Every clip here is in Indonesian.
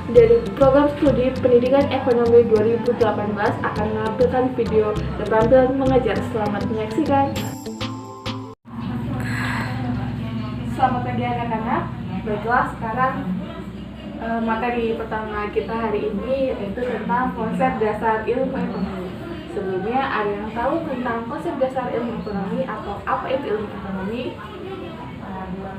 dari program studi pendidikan ekonomi 2018 akan menampilkan video keterampilan mengajar. Selamat menyaksikan. Selamat pagi anak-anak. Baiklah, sekarang materi pertama kita hari ini yaitu tentang konsep dasar ilmu ekonomi. Sebelumnya, ada yang tahu tentang konsep dasar ilmu ekonomi atau apa itu ilmu ekonomi?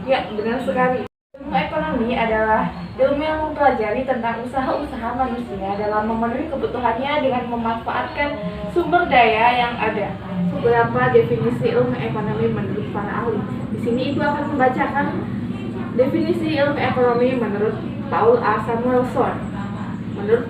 Ya, benar sekali. Ilmu ekonomi adalah ilmu yang mempelajari tentang usaha-usaha manusia dalam memenuhi kebutuhannya dengan memanfaatkan sumber daya yang ada. Beberapa definisi ilmu ekonomi menurut para ahli. Di sini Ibu akan membacakan definisi ilmu ekonomi menurut Paul A. Samuelson. Menurut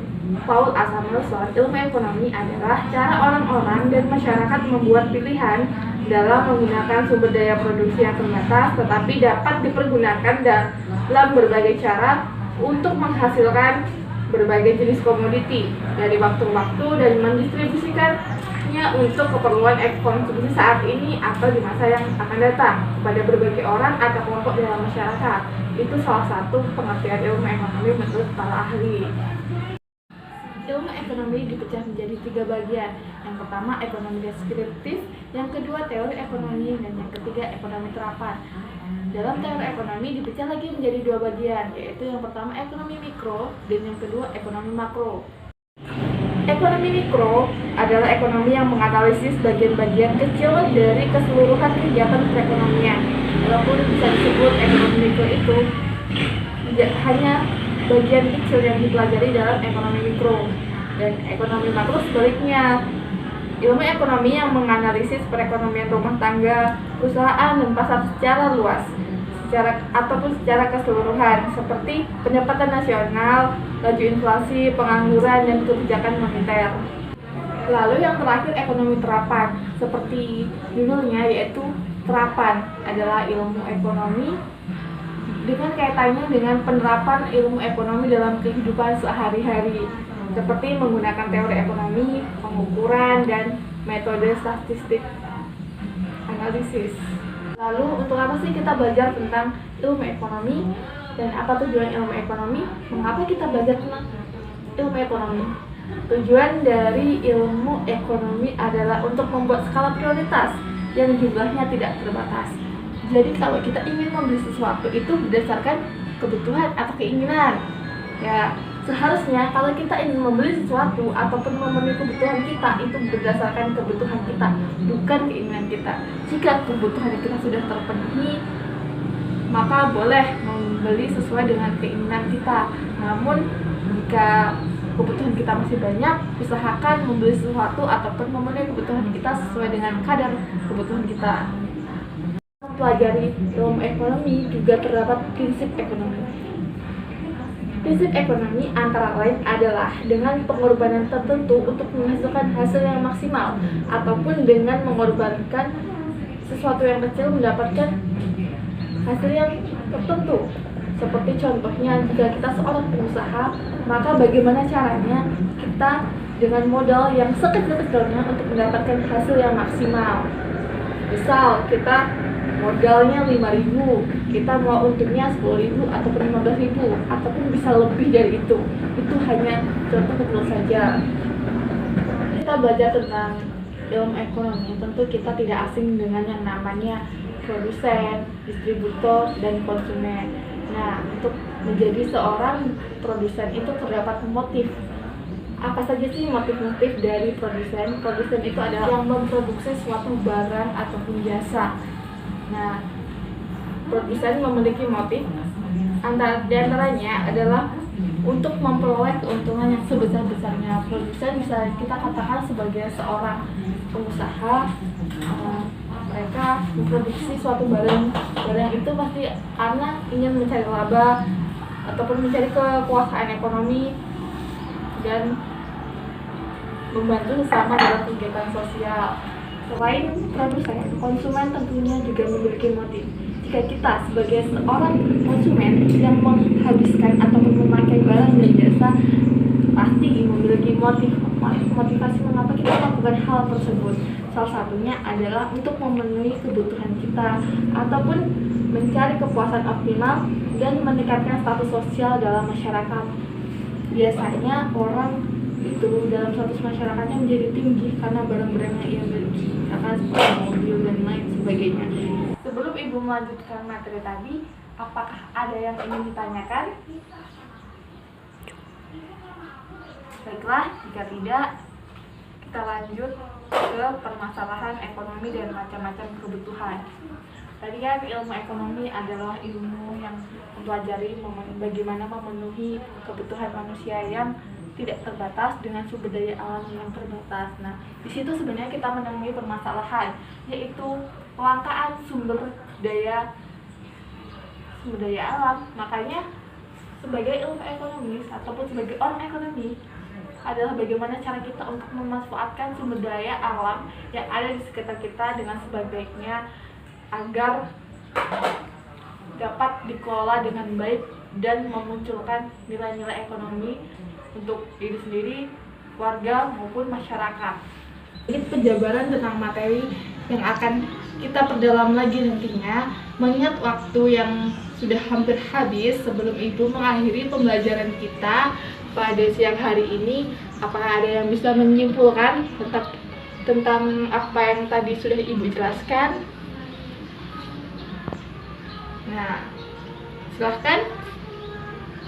Paul A. Samuelson, ilmu ekonomi adalah cara orang-orang dan masyarakat membuat pilihan dalam menggunakan sumber daya produksi yang terbatas, tetapi dapat dipergunakan dalam berbagai cara untuk menghasilkan berbagai jenis komoditi dari waktu ke waktu dan mendistribusikannya untuk keperluan konsumsi saat ini atau di masa yang akan datang kepada berbagai orang atau kelompok dalam masyarakat. Itu salah satu pengertian ilmu ekonomi menurut para ahli. Ilmu ekonomi dipecah menjadi 3 bagian. Yang pertama ekonomi deskriptif, yang kedua teori ekonomi, dan yang ketiga ekonomi terapan. Dalam teori ekonomi dipecah lagi menjadi 2 bagian, yaitu yang pertama ekonomi mikro dan yang kedua ekonomi makro. Ekonomi mikro adalah ekonomi yang menganalisis bagian-bagian kecil dari keseluruhan kegiatan perekonomian. Walaupun bisa disebut ekonomi mikro itu hanya bagian kecil yang dipelajari dalam ekonomi mikro, dan ekonomi makro sebaliknya, ilmu ekonomi yang menganalisis perekonomian rumah tangga, perusahaan, dan pasar secara luas, secara keseluruhan, seperti pendapatan nasional, laju inflasi, pengangguran, dan kebijakan moneter. Lalu yang terakhir ekonomi terapan, seperti judulnya yaitu terapan adalah ilmu ekonomi dengan kaitannya dengan penerapan ilmu ekonomi dalam kehidupan sehari-hari, seperti menggunakan teori ekonomi, pengukuran, dan metode statistik analisis. Lalu, untuk apa sih kita belajar tentang ilmu ekonomi dan apa tujuan ilmu ekonomi? Mengapa kita belajar tentang ilmu ekonomi? Tujuan dari ilmu ekonomi adalah untuk membuat skala prioritas yang jumlahnya tidak terbatas. Jadi kalau kita ingin membeli sesuatu itu berdasarkan kebutuhan atau keinginan. Ya, seharusnya kalau kita ingin membeli sesuatu ataupun memenuhi kebutuhan kita itu berdasarkan kebutuhan kita, bukan keinginan kita. Jika kebutuhan kita sudah terpenuhi, maka boleh membeli sesuai dengan keinginan kita. Namun jika kebutuhan kita masih banyak, usahakan membeli sesuatu ataupun memenuhi kebutuhan kita sesuai dengan kadar kebutuhan kita. Pelajari ilmu ekonomi juga terdapat prinsip ekonomi. Prinsip ekonomi antara lain adalah dengan pengorbanan tertentu untuk menghasilkan hasil yang maksimal, ataupun dengan mengorbankan sesuatu yang kecil mendapatkan hasil yang tertentu. Seperti contohnya, jika kita seorang pengusaha, maka bagaimana caranya kita dengan modal yang sekecil-kecilnya untuk mendapatkan hasil yang maksimal. Misal kita modalnya 5.000, kita mau untungnya 10.000 ataupun 15.000 ataupun bisa lebih dari itu. Itu hanya contoh kecil saja. Kita belajar tentang ilmu ekonomi, tentu kita tidak asing dengan yang namanya produsen, distributor, dan konsumen. Nah, untuk menjadi seorang produsen itu terdapat motif. Apa saja sih motif-motif dari produsen? Produsen itu adalah yang memproduksi suatu barang ataupun jasa. Nah, produsen memiliki motif, diantaranya adalah untuk memperoleh keuntungan yang sebesar-besarnya. Produsen bisa kita katakan sebagai seorang pengusaha. Mereka memproduksi suatu barang itu pasti karena ingin mencari laba ataupun mencari kekuasaan ekonomi dan membantu sesama dalam kegiatan sosial. Selain produsen, konsumen tentunya juga memiliki motif. Jika kita sebagai seorang konsumen yang menghabiskan ataupun memakai barang dan jasa, pasti memiliki motivasi mengapa kita melakukan hal tersebut. Salah satunya adalah untuk memenuhi kebutuhan kita ataupun mencari kepuasan optimal dan meningkatkan status sosial dalam masyarakat. biasanya orang itu dalam suatu masyarakatnya menjadi tinggi karena barang-barang yang ia miliki, akan seperti mobil dan lain sebagainya. Sebelum Ibu melanjutkan materi tadi, apakah ada yang ingin ditanyakan? Baiklah, jika tidak, kita lanjut ke permasalahan ekonomi dan macam-macam kebutuhan. Tadi kan ilmu ekonomi adalah ilmu yang mempelajari bagaimana memenuhi kebutuhan manusia yang tidak terbatas dengan sumber daya alam yang terbatas. Nah, di situ sebenarnya kita menemui permasalahan, yaitu kelangkaan sumber daya alam. Makanya sebagai ilmu ekonomis ataupun sebagai orang ekonomi adalah bagaimana cara kita untuk memanfaatkan sumber daya alam yang ada di sekitar kita dengan sebaik-baiknya agar dapat dikelola dengan baik dan memunculkan nilai-nilai ekonomi untuk diri sendiri, warga maupun masyarakat. Ini penjabaran tentang materi yang akan kita perdalam lagi nantinya, mengingat waktu yang sudah hampir habis. Sebelum Ibu mengakhiri pembelajaran kita pada siang hari ini, apakah ada yang bisa menyimpulkan tentang apa yang tadi sudah Ibu jelaskan? Nah, silahkan.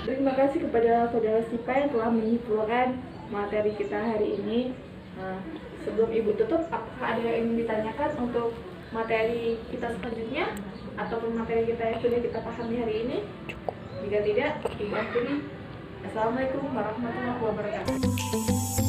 Terima kasih kepada Saudara Sipa yang telah menyimpulkan materi kita hari ini. Nah, sebelum Ibu tutup, apakah ada yang ingin ditanyakan untuk materi kita selanjutnya ataupun materi kita yang sudah kita pahami hari ini? Jika tidak, Ibu akhiri. Assalamualaikum warahmatullahi wabarakatuh.